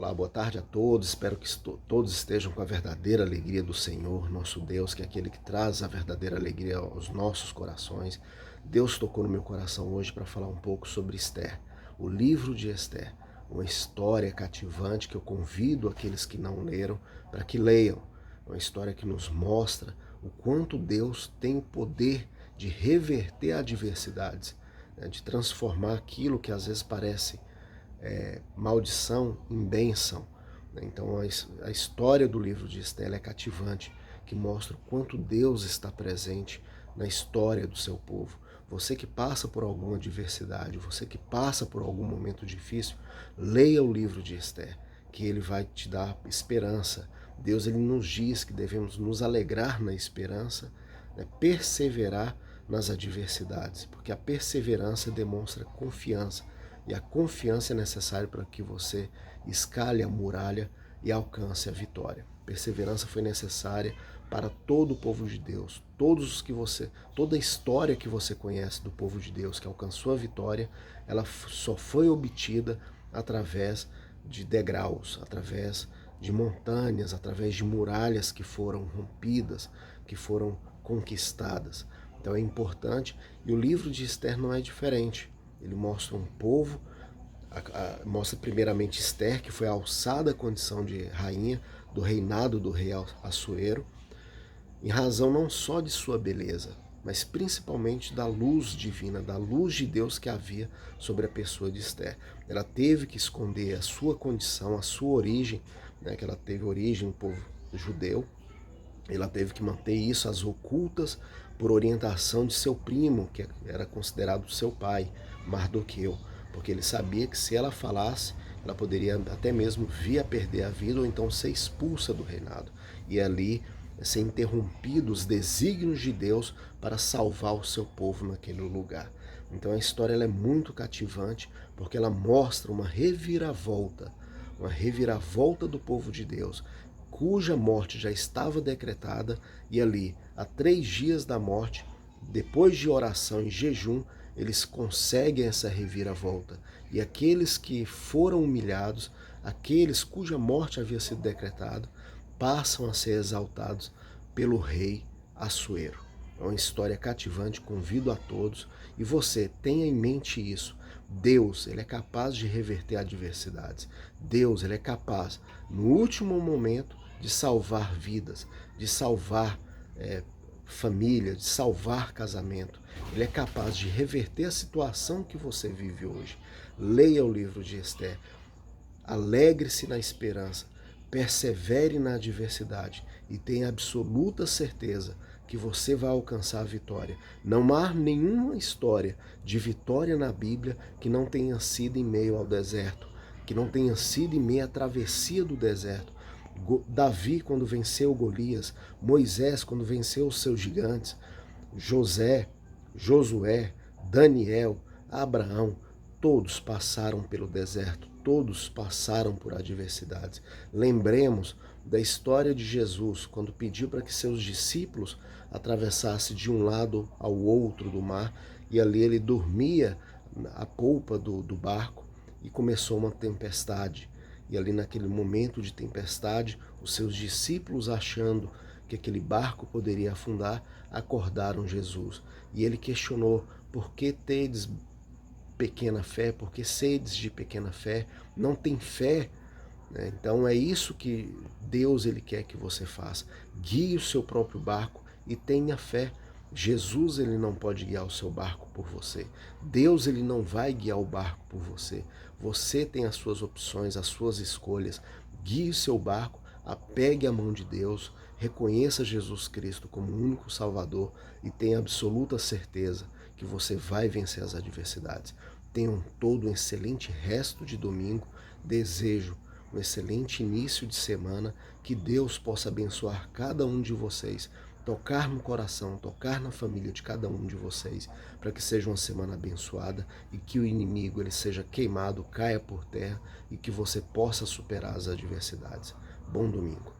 Olá, boa tarde a todos. Espero que todos estejam com a verdadeira alegria do Senhor, nosso Deus, que é aquele que traz a verdadeira alegria aos nossos corações. Deus tocou no meu coração hoje para falar um pouco sobre Esther, o livro de Esther, uma história cativante que eu convido aqueles que não leram para que leiam. Uma história que nos mostra o quanto Deus tem o poder de reverter adversidades, né, de transformar aquilo que às vezes parece maldição em bênção. Então a história do livro de Esther é cativante, que mostra o quanto Deus está presente na história do seu povo. Você que passa por alguma adversidade, você que passa por algum momento difícil, leia o livro de Esther, que ele vai te dar esperança. Deus ele nos diz que devemos nos alegrar na esperança, né, perseverar nas adversidades, porque a perseverança demonstra confiança. E a confiança é necessária para que você escale a muralha e alcance a vitória. Perseverança foi necessária para todo o povo de Deus. Toda a história que você conhece do povo de Deus que alcançou a vitória, ela só foi obtida através de degraus, através de montanhas, através de muralhas que foram rompidas, que foram conquistadas. Então é importante, e o livro de Esther não é diferente. Ele mostra um povo, mostra primeiramente Esther, que foi alçada à condição de rainha do reinado do rei Assuero, em razão não só de sua beleza, mas principalmente da luz divina, da luz de Deus que havia sobre a pessoa de Esther. Ela teve que esconder a sua condição, a sua origem, né, que ela teve origem no povo judeu. Ela teve que manter isso às ocultas por orientação de seu primo, que era considerado seu pai, Mardoqueu, porque ele sabia que se ela falasse, ela poderia até mesmo vir a perder a vida ou então ser expulsa do reinado. E ali ser interrompidos os desígnios de Deus para salvar o seu povo naquele lugar. Então a história ela é muito cativante porque ela mostra uma reviravolta do povo de Deus, cuja morte já estava decretada, e ali, a 3 dias da morte, depois de oração e jejum, eles conseguem essa reviravolta. E aqueles que foram humilhados, aqueles cuja morte havia sido decretada, passam a ser exaltados pelo rei Assuero. É uma história cativante, convido a todos, e você tenha em mente isso. Deus, ele é capaz de reverter adversidades. Deus, ele é capaz, no último momento, de salvar vidas, de salvar família, de salvar casamento. Ele é capaz de reverter a situação que você vive hoje. Leia o livro de Esther. Alegre-se na esperança, persevere na adversidade e tenha absoluta certeza que você vai alcançar a vitória. Não há nenhuma história de vitória na Bíblia que não tenha sido em meio ao deserto, que não tenha sido em meio à travessia do deserto. Davi, quando venceu Golias, Moisés, quando venceu os seus gigantes, José, Josué, Daniel, Abraão, todos passaram pelo deserto, todos passaram por adversidades. Lembremos da história de Jesus, quando pediu para que seus discípulos atravessassem de um lado ao outro do mar, e ali ele dormia à polpa do barco e começou uma tempestade. E ali naquele momento de tempestade, os seus discípulos, achando que aquele barco poderia afundar, acordaram Jesus. E ele questionou: por que tedes pequena fé? Por que sedes de pequena fé? Não tem fé? Então é isso que Deus ele quer que você faça. Guie o seu próprio barco e tenha fé. Jesus ele não pode guiar o seu barco por você. Deus ele não vai guiar o barco por você. Você tem as suas opções, as suas escolhas. Guie o seu barco, apegue a mão de Deus, reconheça Jesus Cristo como o único Salvador e tenha absoluta certeza que você vai vencer as adversidades. Tenham todo um excelente resto de domingo. Desejo um excelente início de semana, que Deus possa abençoar cada um de vocês, tocar no coração, tocar na família de cada um de vocês, para que seja uma semana abençoada e que o inimigo ele seja queimado, caia por terra e que você possa superar as adversidades. Bom domingo.